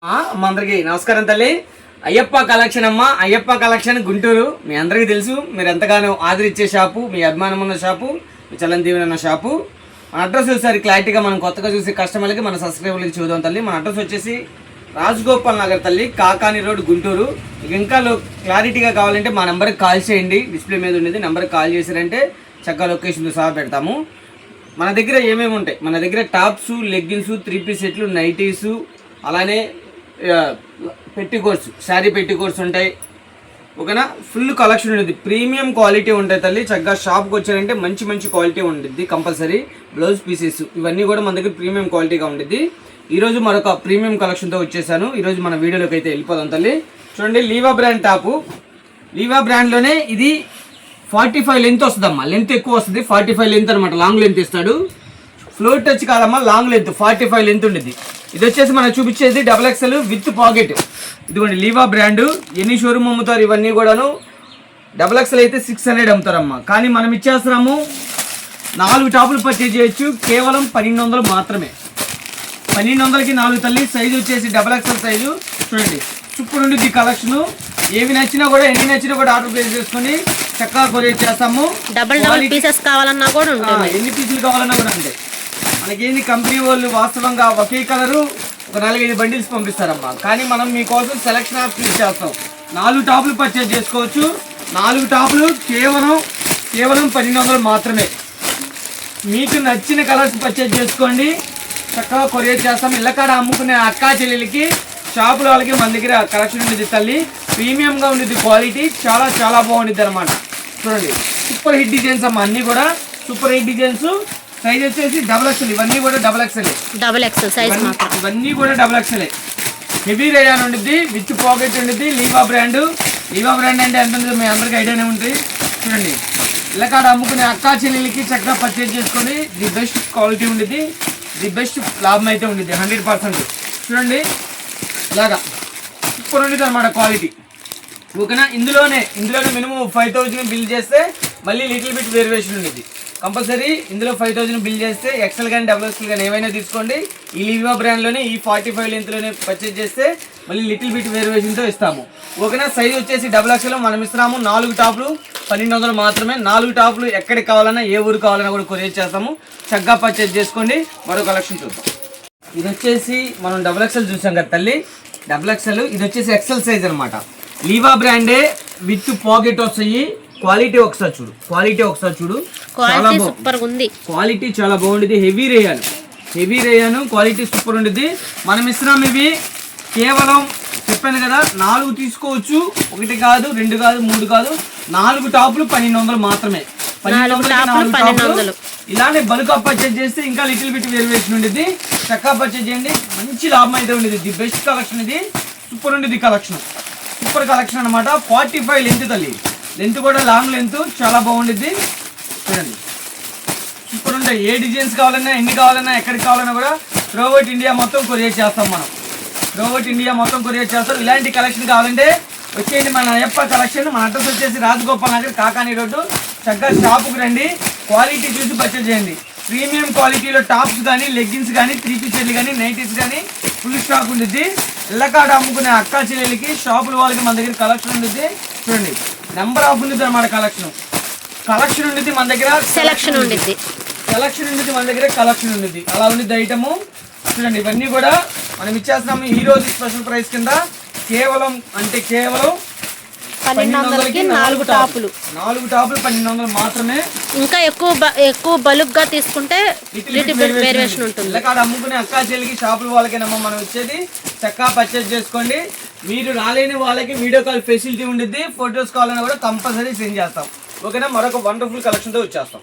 అందరికి నమస్కారం తల్లి. అయ్యప్ప కలెక్షన్ అమ్మ, అయ్యప్ప కలెక్షన్ గుంటూరు. మీ అందరికీ తెలుసు, మీరు ఎంతగానో ఆదరించే షాపు, మీ అభిమానం ఉన్న షాపు, మీ చల్లని దీవెన ఉన్న షాపు. మన అడ్రస్ ఒకసారి క్లారిటీగా మనం కొత్తగా చూసే కస్టమర్లకి, మన సబ్స్క్రైబర్లకి చూద్దాం తల్లి. మన అడ్రస్ వచ్చేసి రాజగోపాల్ నగర్ తల్లి, కాకాని రోడ్, గుంటూరు. ఇంకా క్లారిటీగా కావాలంటే మా నెంబర్కి కాల్ చేయండి. డిస్ప్లే మీద ఉండేది నెంబర్కి కాల్ చేశారంటే చక్కగా లొకేషన్తో సహా పెడతాము. మన దగ్గర ఏమేమి ఉంటాయి, మన దగ్గర టాప్స్, లెగ్గిన్స్, 3 పీస్ సెట్లు, నైటీసు, అలానే పెట్టికోట్స్, శారీ పెట్టికోట్స్ ఉంటాయి. ఓకేనా, ఫుల్ కలెక్షన్ ఉంటుంది, ప్రీమియం క్వాలిటీ ఉంటాయి తల్లి. చక్కగా షాప్కి వచ్చారంటే మంచి మంచి క్వాలిటీ ఉంటుంది కంపల్సరీ. బ్లౌజ్ పీసెస్ ఇవన్నీ కూడా మన దగ్గర ప్రీమియం క్వాలిటీగా ఉంటుంది. ఈరోజు మరొక ప్రీమియం కలెక్షన్తో వచ్చేసాను. ఈరోజు మన వీడియోలోకి అయితే వెళ్ళిపోదాం తల్లి. చూడండి, లీవా బ్రాండ్ టాపు. లీవా బ్రాండ్లోనే ఇది 45 లెంత్ వస్తుందమ్మా. లెంత్ ఎక్కువ వస్తుంది, 45 లెంత్ అనమాట. లాంగ్ లెంత్ ఇస్తాడు, ఫ్లోర్ టచ్ కాదమ్మా, లాంగ్ లెంత్ 45 లెంత్ ఉండేది. ఇది వచ్చేసి మనం చూపించేది XXL విత్ పాకెట్. ఇదిగోండి లీవా బ్రాండ్. ఎన్ని షోరూమ్ అమ్ముతారు ఇవన్నీ కూడాను. XXL అయితే 600 అమ్ముతారమ్మా, కానీ మనం ఇచ్చేస్తున్నాము 4 టాపులు పర్చేజ్ చేయొచ్చు కేవలం 1200 మాత్రమే. 1200కి 4 తల్లి. సైజు వచ్చేసి XXL సైజు. చూడండి, సూపర్ ఉండిద్ది కలెక్షన్. ఏవి నచ్చినా కూడా, ఎన్ని నచ్చినా కూడా ఆర్డర్ ప్లేస్ చేసుకొని చక్కగా కొరియర్ చేస్తాము. డబుల్ పీసెస్ కావాలన్నా కూడా ఉంటాయి, ఎన్ని పీసులు కావాలన్నా కూడా ఉంటాయి. మనకేంది, కంపెనీ వాళ్ళు వాస్తవంగా ఒకే కలరు ఒక 4-5 బండిల్స్ పంపిస్తారమ్మా, కానీ మనం మీకోసం సెలెక్షన్ ఆఫ్ చేస్తాం. 4 టాపులు పర్చేజ్ చేసుకోవచ్చు. 4 టాపులు కేవలం 1200 మాత్రమే. మీకు నచ్చిన కలర్స్ పర్చేజ్ చేసుకోండి, చక్కగా కొరియర్ చేస్తాం. ఇళ్ళకాడ అమ్ముకునే అక్కా చెల్లెలకి, షాపుల వాళ్ళకి మన దగ్గర కలెక్షన్ ఉండేది తల్లి. ప్రీమియంగా ఉండేది, క్వాలిటీ చాలా చాలా బాగుండిద్ది అనమాట. చూడండి, సూపర్ హిట్ డిజైన్స్ అమ్మ, అన్నీ కూడా సూపర్ హిట్ డిజైన్స్. సైజ్ వచ్చేసి XXL. ఇవన్నీ కూడా XXL సైజ్. ఇవన్నీ కూడా XXL. హెవీ రేయాన్ ఉండిద్ది, విత్ పాకెట్ ఉండిద్ది. లీవా బ్రాండ్. లీవా బ్రాండ్ అంటే ఎంత ఉంటుందో మీ అందరికీ ఐడియానే ఉంటుంది. చూడండి, ఇళ్ళకాడ అమ్ముకునే అక్కా చెల్లెలకి చక్కగా పర్చేజ్ చేసుకొని ది బెస్ట్ క్వాలిటీ ఉండిద్ది, ది బెస్ట్ లాభం అయితే ఉండిద్ది 100%. చూడండి, ఇలాగా సూపర్ ఉండిద్ది అనమాట క్వాలిటీ. ఓకేనా, ఇందులోనే మినిమం 5000 బిల్ చేస్తే మళ్ళీ లిటిల్ బిట్ వేరియేషన్ ఉండేది కంపల్సరీ. ఇందులో 5000 బిల్ చేస్తే XL కానీ XXL కానీ ఏవైనా తీసుకోండి. ఈ లీవా బ్రాండ్లోనే ఈ 45 లెంత్లోనే పర్చేజ్ చేస్తే మళ్ళీ లిటిల్ బిట్ వేరియేషన్తో ఇస్తాము. ఓకేనా, సైజ్ వచ్చేసి XXL మనం ఇస్తున్నాము. 4 టాపులు 1200 మాత్రమే. 4 టాపులు ఎక్కడికి కావాలన్నా, ఏ ఊరు కావాలన్నా కూడా కొరియర్ చేస్తాము. చక్కగా పర్చేజ్ చేసుకోండి. మరో కలెక్షన్ చూద్దాం. ఇది వచ్చేసి మనం XXL చూసాం కదా తల్లి, XXL. ఇది వచ్చేసి XL సైజ్ అనమాట. లీవా బ్రాండే విత్ పాకెట్ వస్తాయి. క్వాలిటీ ఒకసారి చూడు, చాలా బాగుంది. క్వాలిటీ చాలా బాగుండేది. హెవీ రేయాను క్వాలిటీ సూపర్ ఉండేది. మనం ఇస్తున్నాం ఇవి కేవలం, చెప్పాను కదా, 4 తీసుకోవచ్చు. 1 కాదు, 2 కాదు, 3 కాదు, 4 టాపులు 1200 మాత్రమే. 1200 ఇలానే బల్క్ పర్చేజ్ చేస్తే ఇంకా లిటిల్ బిట్ వేరియేషన్ ఉండేది. చక్కగా పర్చేజ్ చేయండి, మంచి లాభం అయితే ఉండేది. ది బెస్ట్ కలెక్షన్ ఇది, సూపర్ ఉండేది కలెక్షన్. సూపర్ కలెక్షన్ అనమాట. 45 లెంత్ తల్లి. లెంత్ కూడా లాంగ్ లెంత్, చాలా బాగుండిద్ది. చూడండి, సూపర్ ఉంటాయి. ఏ డిజైన్స్ కావాలన్నా, ఎన్ని కావాలన్నా, ఎక్కడికి కావాలన్నా కూడా త్రూఅవుట్ ఇండియా మొత్తం కొరియర్ చేస్తాం మనం. ఇలాంటి కలెక్షన్ కావాలంటే వచ్చేయండి మన అయ్యప్ప కలెక్షన్. మన అడ్రస్ వచ్చేసి రాజగోపాల్ నగర్, కాకాని రోడ్డు. చక్కగా షాపుకి రండి, క్వాలిటీ చూసి పర్చేజ్ చేయండి. ప్రీమియం క్వాలిటీలో టాప్స్ కానీ, లెగ్గిన్స్ కానీ, 3 పీస్ సెట్లు కానీ, నైటీస్ కానీ ఫుల్ స్టాక్ ఉంటుంది. ఇళ్ళకాడ అమ్ముకునే అక్కా చెల్లెలకి, షాపుల వాళ్ళకి మన దగ్గర కలెక్షన్ ఉంటుంది. చూడండి, నెంబర్ ఆఫ్ ఉంటుంది అనమాట. కలెక్షన్ ఉంటుంది మన దగ్గర, సెలక్షన్ ఉంటుంది మన దగ్గర, కలెక్షన్ ఉంటుంది. అలా ఉంది ఐటము. చూడండి, ఇవన్నీ కూడా మనం ఇచ్చేస్తున్నాము ఈ రోజు స్పెషల్ ప్రైస్ కింద. కేవలం 1200కి 4 టాపులు 1200 మాత్రమే. ఇంకా ఎక్కువ బల్క్ గా తీసుకుంటే వేరియేషన్ ఉంటుంది. ఇళ్ళకాడ అమ్ముకునే అక్కా చెల్లికి, షాపుల వాళ్ళకేనమ్మా మనం వచ్చేది. చక్కగా పర్చేజ్ చేసుకోండి. మీరు రాలేని వాళ్ళకి వీడియో కాల్ ఫెసిలిటీ ఉండిద్ది. ఫొటోస్ కావాలన్నా కూడా కంపల్సరీ సెండ్ చేస్తాం. ఓకేనా, మరొక వండర్ఫుల్ కలెక్షన్తో వచ్చేస్తాం.